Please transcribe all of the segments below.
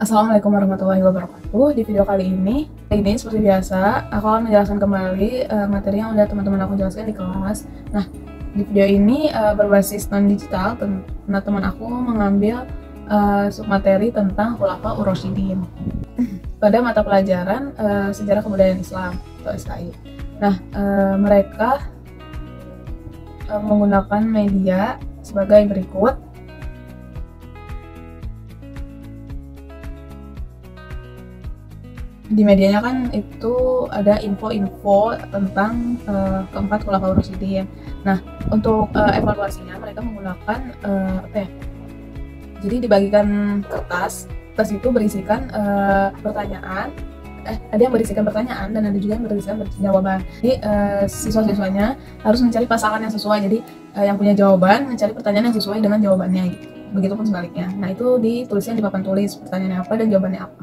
Assalamualaikum warahmatullahi wabarakatuh. Di video kali ini seperti biasa, aku akan menjelaskan kembali materi yang udah teman-teman aku jelaskan di kelas. Nah, di video ini berbasis non-digital, teman aku mengambil submateri tentang Khulafa Ur-Rasyidin pada mata pelajaran Sejarah Kebudayaan Islam atau SKI. Nah, mereka menggunakan media sebagai berikut. Di medianya kan itu ada info-info tentang keempat Khulafaur Rasyidin. Nah, untuk evaluasinya mereka menggunakan jadi dibagikan kertas itu berisikan pertanyaan. Ada yang berisikan pertanyaan dan ada juga yang berisikan jawaban. Jadi siswa-siswanya harus mencari pasangan yang sesuai. Jadi yang punya jawaban mencari pertanyaan yang sesuai dengan jawabannya. Gitu. Begitupun sebaliknya. Nah, itu ditulisnya di papan tulis pertanyaannya apa dan jawabannya apa.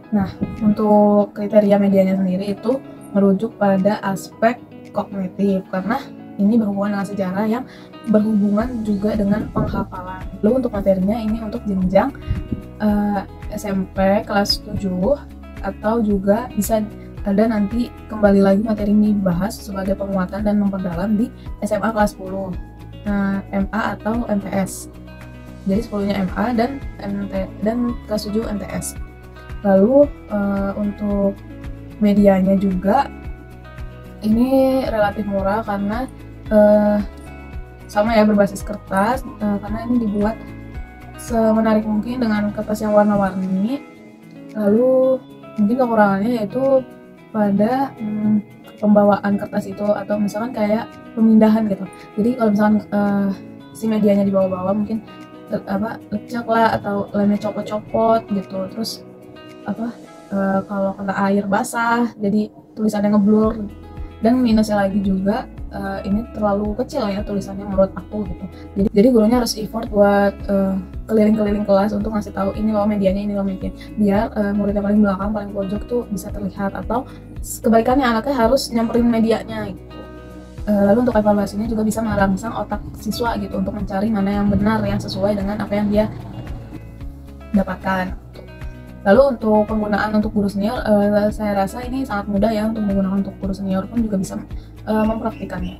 Nah, untuk kriteria medianya sendiri itu merujuk pada aspek kognitif karena ini berhubungan dengan sejarah yang berhubungan juga dengan penghafalan. Lalu untuk materinya ini untuk jenjang SMP kelas 7 atau juga bisa ada nanti kembali lagi materi ini dibahas sebagai penguatan dan memperdalam di SMA kelas 10 MA atau MTS. Jadi 10-nya MA dan kelas 7 MTS. Lalu untuk medianya juga ini relatif murah karena sama ya berbasis kertas karena ini dibuat semenarik mungkin dengan kertas yang warna-warni. Lalu mungkin kekurangannya yaitu pada pembawaan kertas itu atau misalkan kayak pemindahan gitu. Jadi kalau misalkan si medianya dibawa-bawa mungkin lecek lah atau lemnya copot-copot gitu. Terus kalau kena air basah jadi tulisannya ngeblur, dan minusnya lagi juga ini terlalu kecil ya tulisannya menurut aku gitu. Jadi gurunya harus effort buat keliling-keliling kelas untuk ngasih tahu ini loh medianya, ini loh medianya, biar muridnya paling belakang paling pojok tuh bisa terlihat, atau kebaikannya anaknya harus nyamperin medianya gitu. Lalu untuk evaluasinya juga bisa merangsang otak siswa gitu untuk mencari mana yang benar, yang sesuai dengan apa yang dia dapatkan. Lalu untuk penggunaan untuk guru senior, saya rasa ini sangat mudah ya untuk menggunakan. Untuk guru senior pun juga bisa mempraktikannya.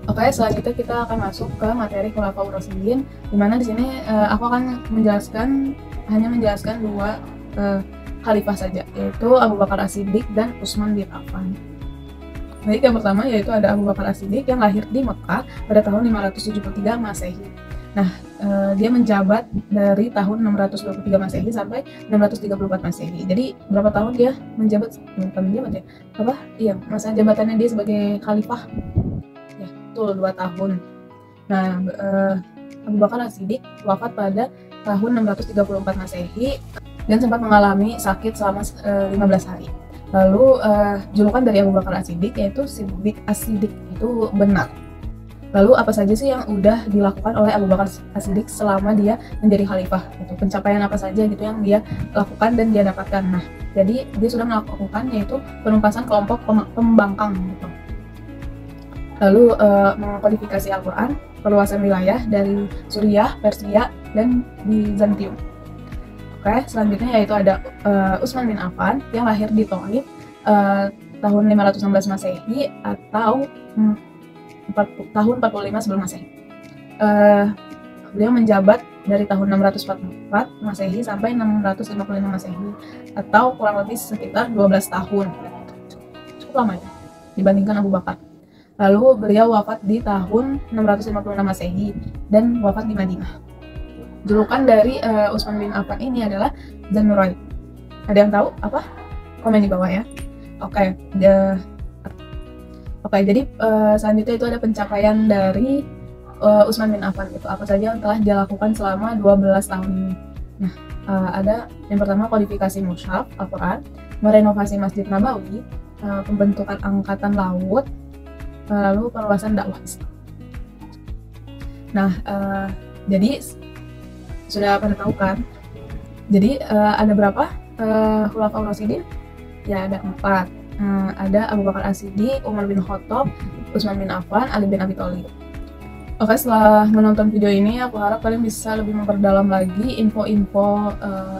Oke, selanjutnya kita akan masuk ke materi Khulafaur Rasyidin, dimana di sini aku akan hanya menjelaskan dua khalifah saja, yaitu Abu Bakar As-Siddiq dan Utsman bin Affan. Jadi yang pertama yaitu ada Abu Bakar As-Siddiq yang lahir di Mekah pada tahun 573 Masehi. Nah, dia menjabat dari tahun 623 Masehi sampai 634 Masehi. Jadi berapa tahun dia menjabat? Masa jabatannya dia sebagai khalifah? Ya, betul 2 tahun. Nah, Abu Bakar As-Siddiq wafat pada tahun 634 Masehi dan sempat mengalami sakit selama 15 hari. Lalu julukan dari Abu Bakar As-Siddiq yaitu Siddiq As-Siddiq itu benar. Lalu apa saja sih yang udah dilakukan oleh Abu Bakar As-Siddiq selama dia menjadi khalifah? Gitu. Pencapaian apa saja gitu yang dia lakukan dan dia dapatkan. Nah, jadi dia sudah melakukan yaitu penuntasan kelompok pembangkang gitu. Lalu mengkodifikasi Al-Quran, perluasan wilayah dari Suriah, Persia, dan Bizantium. Oke, selanjutnya yaitu ada Utsman bin Affan yang lahir di Thaif tahun 516 Masehi atau tahun 45 sebelum Masehi. Beliau menjabat dari tahun 644 Masehi sampai 655 Masehi atau kurang lebih sekitar 12 tahun. Cukup lama ya dibandingkan Abu Bakar. Lalu beliau wafat di tahun 656 Masehi dan wafat di Madinah. Julukan dari Utsman bin Affan ini adalah Dzan-Nurayn. Ada yang tahu apa? Komen di bawah ya. Oke, jadi selanjutnya itu ada pencapaian dari Utsman bin Affan gitu. Apa saja yang telah dia lakukan selama 12 tahun ini. Nah, ada yang pertama kodifikasi mushaf Al-Quran, merenovasi Masjid Nabawi, pembentukan angkatan laut, lalu perluasan dakwah Islam. Nah, jadi sudah pada tahu kan? Jadi ada berapa Khulafaur Rasyidin? Ya ada 4. Ada Abu Bakar As-Siddiq, Umar bin Khattab, Utsman bin Affan, Ali bin Abi Thalib. Oke, setelah menonton video ini, aku harap kalian bisa lebih memperdalam lagi info-info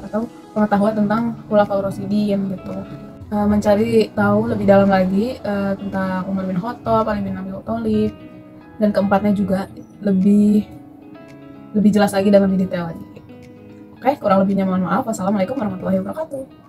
atau pengetahuan tentang khulafaur rasyidin gitu. Mencari tahu lebih dalam lagi tentang Umar bin Khattab, Ali bin Abi Thalib, dan keempatnya juga lebih jelas lagi dan lebih detail lagi. Oke, kurang lebihnya mohon maaf. Wassalamualaikum warahmatullahi wabarakatuh.